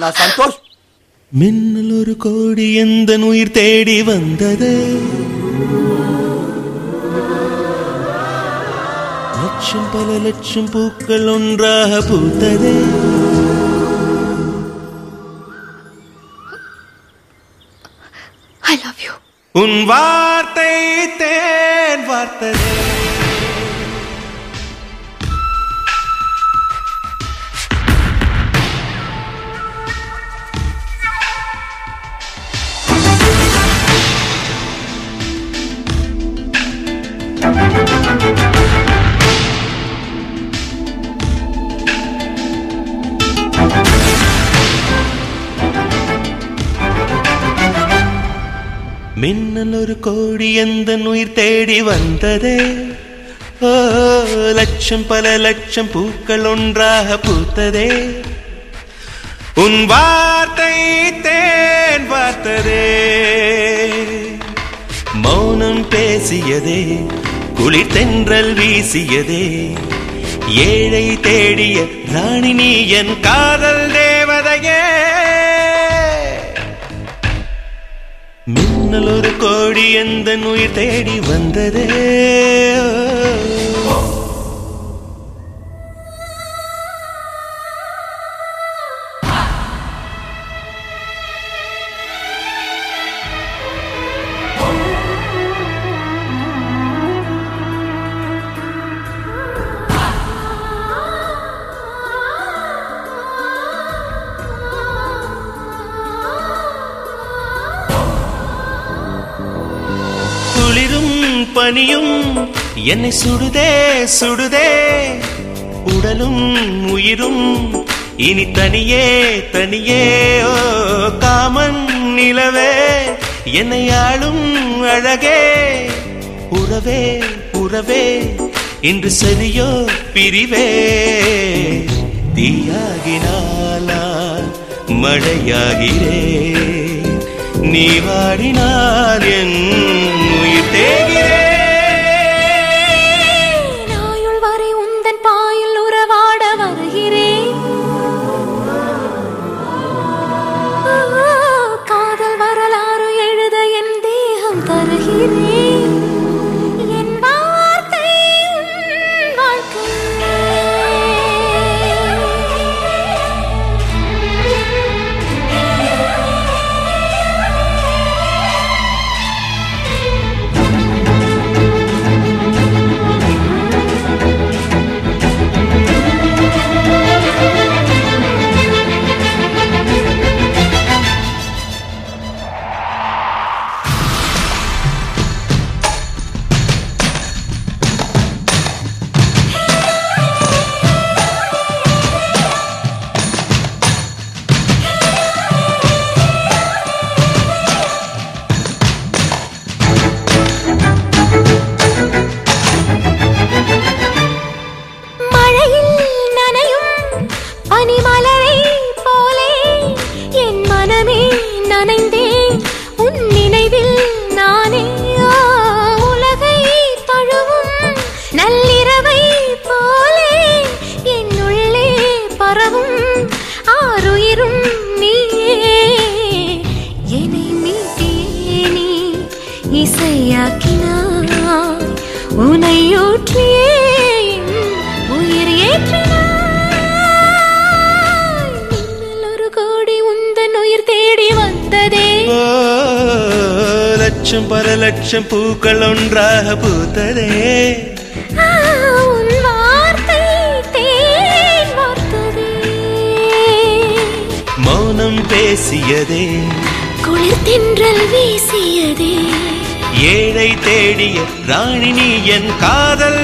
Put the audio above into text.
நான் சந்தோஷ். மின்னல் ஒரு கோடி எந்த உயிர் தேடி வந்தது, லட்சம் பல லட்சம் பூக்கள் ஒன்றாக பூத்தது. I love you. உன் வார்த்தை தேன் வார்த்தது. மின்னல் ஒரு கோடி எந்த உயிர் தேடி வந்ததே, ஓ லட்சம் பல லட்சம் பூக்கள் ஒன்றாக பூத்ததே. உன் வார்த்தை தேன் வார்த்ததே, மௌனம் பேசியதே, குளிர் தென்றல் வீசியதே. ஏழை தேடிய ராணி நீ என் காதல் தேவதையே. மின்னல் ஒரு கோடி எந்த உயிர் தேடி வந்ததே. குளிரும் பனியும் என்னை சுடுதே சுடுதே, உடலும் உயிரும் இனி தனியே தனியே. ஓ காமன் நிலவே என்னை ஆளும் அழகே, உறவே உறவே இன்று சரியோ பிரிவே. தீயாகினாலா மழையாகிறே, நீ வாடினால் என் உயிர் தேகிறே. நாயுள் வரை உந்தன் பாயில் உறவாட வருகிறேன், காதல் வரலாறு எழுத என் தேகம் தருகிறேன். என் வார்த்தை வாழ்க்கை உனையூற்றியே உயிர் ஏற்றினாய். மின்னல் ஒரு கோடி உந்தன் உயிர் தேடி வந்ததே, லட்சம் பல லட்சம் பூக்கள் ஒன்றாக பூத்ததே. உன் வார்த்தை தேன் வார்த்ததே, மௌனம் பேசியதே, குளிர் தென்றல் வீசியதே. ஏழை தேடிய ராணி நீ என் காதல்